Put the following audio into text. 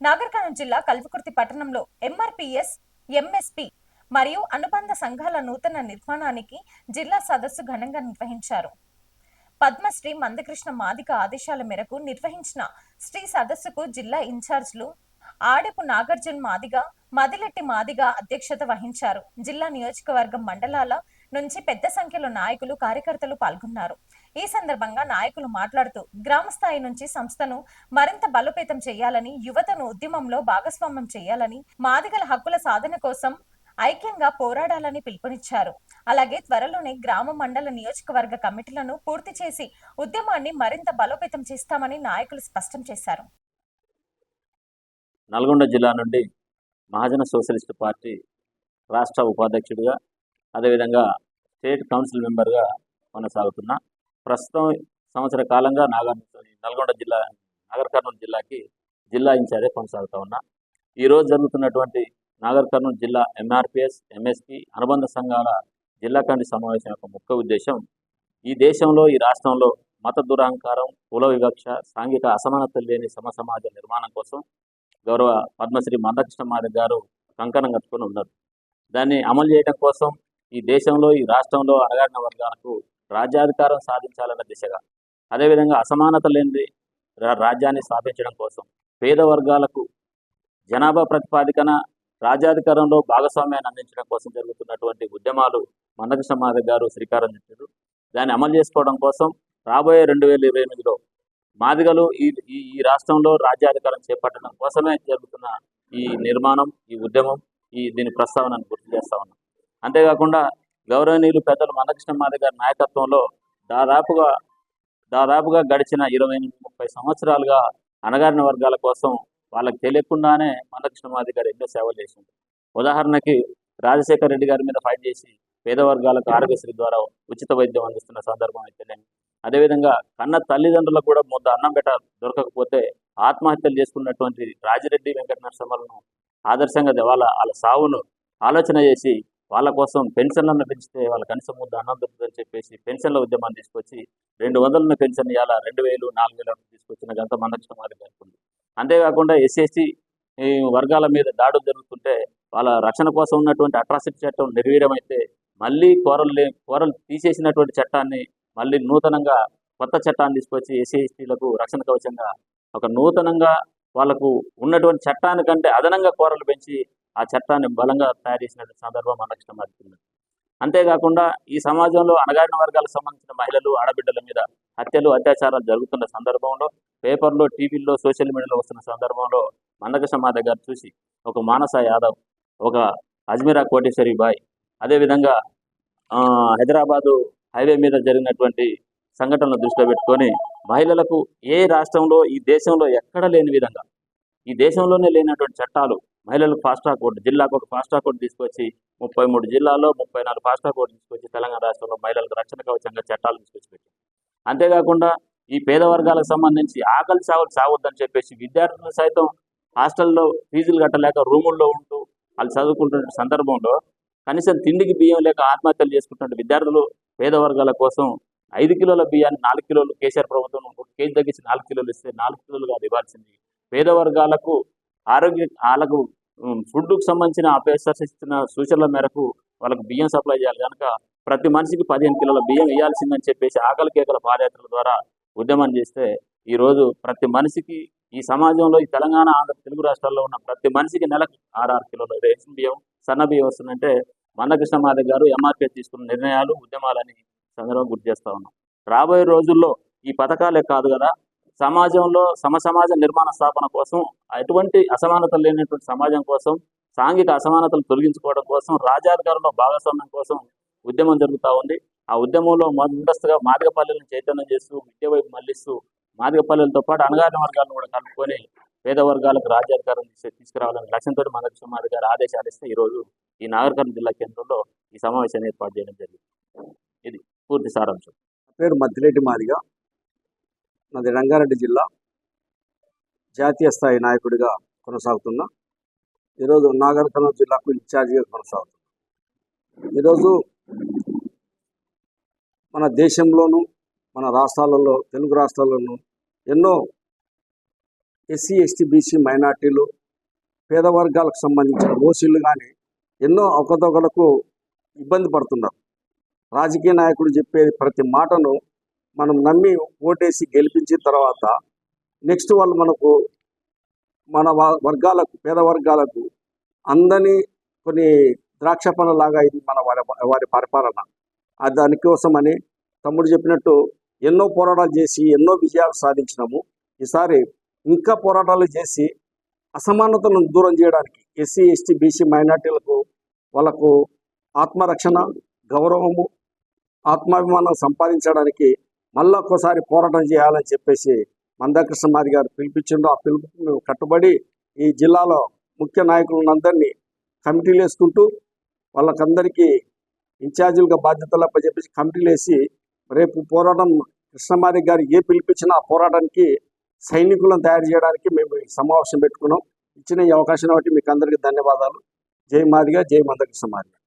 నాగర్ కర్నూలు జిల్లా కల్వకుర్తి పట్టణంలో MRPS, MSP మరియు అనుబంధ సంఘాల నూతన నిర్మాణానికి జిల్లా సదస్సు ఘనంగా నిర్వహించారు. పద్మశ్రీ మందకృష్ణ మాదిగ ఆదేశాల మేరకు నిర్వహించిన శ్రీ సదస్సుకు జిల్లా ఇన్ఛార్జ్లు ఆడెపు నాగార్జున మాదిగ, మదిలెట్టి మాదిగ అధ్యక్షత వహించారు. జిల్లా నియోజకవర్గం మండలాల నుంచి పెద్ద సంఖ్యలో నాయకులు, కార్యకర్తలు పాల్గొన్నారు. ఈ సందర్భంగా నాయకులు మాట్లాడుతూ గ్రామ స్థాయి నుంచి సంస్థను మరింత బలోపేతం చేయాలని, యువతను ఉద్యమంలో భాగస్వామ్యం చేయాలని, మాదిగల హక్కుల సాధన కోసం ఐక్యంగా పోరాడాలని పిలుపునిచ్చారు. అలాగే త్వరలోనే గ్రామ, మండల, నియోజకవర్గ కమిటీలను పూర్తి చేసి ఉద్యమాన్ని మరింత బలోపేతం చేస్తామని నాయకులు స్పష్టం చేశారు. నల్గొండ జిల్లా నుండి మహాజన సోషలిస్ట్ పార్టీ రాష్ట్ర ఉపాధ్యక్షుడిగా, అదేవిధంగా స్టేట్ కౌన్సిల్ మెంబర్గా కొనసాగుతున్నా. ప్రస్తుతం సంవత్సర కాలంగా నాగర్ కర్నూలు జిల్లాకి జిల్లా ఇన్ఛార్జే కొనసాగుతూ ఉన్నా. ఈరోజు జరుగుతున్నటువంటి నాగర్ కర్నూలు జిల్లా ఎంఆర్పిఎస్, ఎంఎస్పి అనుబంధ సంఘాల జిల్లా కమిటీ సమావేశం యొక్క ముఖ్య ఉద్దేశం ఈ దేశంలో, ఈ రాష్ట్రంలో మత దురహంకారం, కుల వివక్ష, సాంఘిక అసమానతలు లేని సమసమాజ నిర్మాణం కోసం గౌరవ పద్మశ్రీ మందకృష్ణ మాదిగ గారు కంకణం కట్టుకొని ఉన్నారు. దాన్ని అమలు చేయడం కోసం ఈ దేశంలో, ఈ రాష్ట్రంలో అణగారిన వర్గాలకు రాజ్యాధికారం సాధించాలన్న దిశగా, అదేవిధంగా అసమానత లేని రాజ్యాన్ని స్థాపించడం కోసం, పేద వర్గాలకు జనాభా ప్రతిపాదికన రాజ్యాధికారంలో భాగస్వామ్యాన్ని అందించడం కోసం జరుగుతున్నటువంటి ఉద్యమాలు మందకృష్ణ మాదిగ గారు శ్రీకారం చుట్టారు. దాన్ని అమలు చేసుకోవడం కోసం రాబోయే 2028లో మాదిగలు ఈ రాష్ట్రంలో రాజ్యాధికారం చేపట్టడం కోసమే జరుగుతున్న ఈ నిర్మాణం, ఈ ఉద్యమం, దీని ప్రస్తావనను గుర్తు చేస్తా ఉన్నాం. అంతేకాకుండా గౌరవనీయులు పెద్దలు మందకృష్ణ మాదిగ గారి నాయకత్వంలో దాదాపుగా గడిచిన 20-30 సంవత్సరాలుగా అణగారిన వర్గాల కోసం వాళ్ళకి తెలియకుండానే మందకృష్ణ మాదిగ గారు ఎన్నో సేవలు చేసింది. ఉదాహరణకి రాజశేఖర రెడ్డి గారి మీద ఫైట్ చేసి పేద వర్గాలకు ఆరోగ్యశ్రీ ద్వారా ఉచిత వైద్యం అందిస్తున్న సందర్భం అయితేనేమి, అదేవిధంగా కన్న తల్లిదండ్రులకు కూడా ముద్ద అన్నం దొరకకపోతే ఆత్మహత్యలు చేసుకున్నటువంటి రాజిరెడ్డి వెంకట నరసింహలను ఆదర్శంగా వాళ్ళ సావును ఆలోచన చేసి వాళ్ళ కోసం పెన్షన్లను పెంచితే వాళ్ళ కనీసం ముద్ద అన్నం దొరుకుతుందని చెప్పేసి పెన్షన్ల ఉద్యమాన్ని తీసుకొచ్చి 200 పెన్షన్ ఇవాళ 2000, 4000 తీసుకొచ్చిన గంట మందకృష్ణ మాదిగ గారికి ఉంది. అంతేకాకుండా ఎస్సీ వర్గాల మీద దాడులు జరుగుతుంటే వాళ్ళ రక్షణ కోసం ఉన్నటువంటి అట్రాసిటీ చట్టం నిర్వీర్యమైతే మళ్ళీ కోరలు తీసేసినటువంటి చట్టాన్ని మళ్ళీ నూతనంగా కొత్త చట్టాన్ని తీసుకొచ్చి ఎస్సీ/ఎస్టీలకు రక్షణ కవచంగా ఒక నూతనంగా వాళ్ళకు ఉన్నటువంటి చట్టానికంటే అదనంగా కోరలు పెంచి ఆ చట్టాన్ని బలంగా తయారు చేసినటువంటి సందర్భం మందకృష్ణ మాదిగ. అంతేకాకుండా ఈ సమాజంలో అణగారిన వర్గాలకు సంబంధించిన మహిళలు, ఆడబిడ్డల మీద హత్యలు, అత్యాచారాలు జరుగుతున్న సందర్భంలో పేపర్లో, టీవీల్లో, సోషల్ మీడియాలో వస్తున్న సందర్భంలో మందకృష్ణ మాదిగ గారు చూసి ఒక మానస యాదవ్, ఒక అజ్మీరా కోటేశ్వరి బాయ్, అదేవిధంగా హైదరాబాదు హైవే మీద జరిగినటువంటి సంఘటనలు దృష్టిలో పెట్టుకొని మహిళలకు ఏ రాష్ట్రంలో, ఈ దేశంలో ఎక్కడ లేని విధంగా, ఈ దేశంలోనే లేనటువంటి చట్టాలు మహిళలకు ఫాస్ట్ ట్రాక్ కోర్టు, జిల్లాకు ఒక ఫాస్ట్ ట్రాక్ కోర్టు తీసుకొచ్చి 33 జిల్లాల్లో 34 ఫాస్ట్ ట్రాక్ కోర్టు తీసుకొచ్చి తెలంగాణ రాష్ట్రంలో మహిళలకు రక్షణ కవచంగా చట్టాలు తీసుకొచ్చి పెట్టారు. అంతేకాకుండా ఈ పేద వర్గాలకు సంబంధించి ఆకలి సావద్దని చెప్పేసి విద్యార్థులు సైతం హాస్టల్లో ఫీజులు కట్టలేక రూముల్లో ఉంటూ వాళ్ళు చదువుకుంటున్న సందర్భంలో కనీసం తిండికి బియ్యం లేక ఆత్మహత్యలు చేసుకుంటున్న విద్యార్థులు, పేద వర్గాల కోసం 5 కిలోల బియ్యాన్ని 4 కిలోలు కేసీఆర్ ప్రభుత్వం 1 కేజీ తగ్గించి 4 కిలోలు ఇస్తే 4 కిలోలుగా ఇవ్వాల్సింది. పేద వర్గాలకు వాళ్ళకు ఫుడ్కు సంబంధించిన ఆఫీసర్స్ ఇస్తున్న సూచనల మేరకు వాళ్ళకు బియ్యం సప్లై చేయాలి కనుక ప్రతి మనిషికి 15 కిలోల బియ్యం ఇవ్వాల్సిందని చెప్పేసి ఆకలి కేకల పాదయాత్రల ద్వారా ఉద్యమం చేస్తే ఈరోజు ప్రతి మనిషికి ఈ సమాజంలో, ఈ తెలంగాణ, ఆంధ్ర, తెలుగు రాష్ట్రాల్లో ఉన్న ప్రతి మనిషికి నెలకు 6 కిలోల రేషన్ బియ్యం, సన్న బియ్యం వస్తుందంటే మందకృష్ణ మాదిగ గారు ఎంఆర్పీఎస్ తీసుకున్న నిర్ణయాలు, ఉద్యమాలని సందర్భం గుర్తు చేస్తా ఉన్నాం. రాబోయే రోజుల్లో ఈ పథకాలే కాదు కదా, సమాజంలో సమసమాజ నిర్మాణ స్థాపన కోసం, ఎటువంటి అసమానతలు లేనటువంటి సమాజం కోసం, సాంఘిక అసమానతలు తొలగించుకోవడం కోసం, రాజ్యాధికారంలో భాగస్వామ్యం కోసం ఉద్యమం జరుగుతూ ఉంది. ఆ ఉద్యమంలో ముందస్తుగా మాదిగపల్లెలను చైతన్యం చేస్తూ, విద్య వైపు మళ్లిస్తూ, మాదిగపల్లెలతో పాటు అణగారిన వర్గాలను కూడా కలుపుకొని పేద వర్గాలకు రాజ్యాధికారం తీసుకురావాలనే లక్ష్యంతో మందకృష్ణ మాదిగ గారు ఆదేశాలు ఇస్తే ఈరోజు ఈ నాగర్ కర్నూలు జిల్లా కేంద్రంలో ఈ సమావేశాన్ని ఏర్పాటు చేయడం జరిగింది. ఇది పూర్తి సారాంశం. పేరు మద్దిలెట్టి మాదిగ, నాది రంగారెడ్డి జిల్లా జాతీయ స్థాయి నాయకుడిగా కొనసాగుతున్నా. ఈరోజు నాగర్ కర్నూలు జిల్లాకు ఇన్ఛార్జిగా కొనసాగుతున్నా. ఈరోజు మన దేశంలోనూ, మన రాష్ట్రాలలో, తెలుగు రాష్ట్రాల్లోనూ ఎన్నో ఎస్సీ ఎస్టీ బీసీ మైనార్టీలు పేద వర్గాలకు సంబంధించిన ఓసీలు కానీ ఎన్నో అవకతవకలకు ఇబ్బంది పడుతున్నారు. రాజకీయ నాయకుడు చెప్పే ప్రతి మాటను మనం నమ్మి ఓటేసి గెలిపించిన తర్వాత నెక్స్ట్ వాళ్ళు మనకు మన వర్గాలకు పేద వర్గాలకు అందని కొన్ని ద్రాక్ష పండ్లలాగా ఇది మన వారి పరిపాలన. దానికోసమని తమ్ముడు చెప్పినట్టు ఎన్నో పోరాటాలు చేసి ఎన్నో విజయాలు సాధించినాము. ఈసారి ఇంకా పోరాటాలు చేసి అసమానతలను దూరం చేయడానికి ఎస్సీ ఎస్టీ బీసీ మైనార్టీలకు వాళ్ళకు ఆత్మరక్షణ, గౌరవము, ఆత్మాభిమానం సంపాదించడానికి మళ్ళీ ఒక్కసారి పోరాటం చేయాలని చెప్పేసి మందాకృష్ణ మాది గారు పిలిపించిండ్రు. ఆ పిలుపుకు మేము కట్టుబడి ఈ జిల్లాలో ముఖ్య నాయకులందరినీ కమిటీలు వేసుకుంటూ వాళ్ళకందరికీ ఇన్ఛార్జీలుగా బాధ్యతలు అప్పచెప్పేసి కమిటీలు వేసి రేపు పోరాటం కృష్ణమాది గారు ఏ పిలిపించినా ఆ పోరాటానికి సైనికులను తయారు చేయడానికి మేము ఈ సమావేశం పెట్టుకున్నాం. ఇచ్చిన ఈ అవకాశం బట్టి మీకు అందరికీ ధన్యవాదాలు. జై మాదిగా, జై మందకృష్ణ మాదిగా.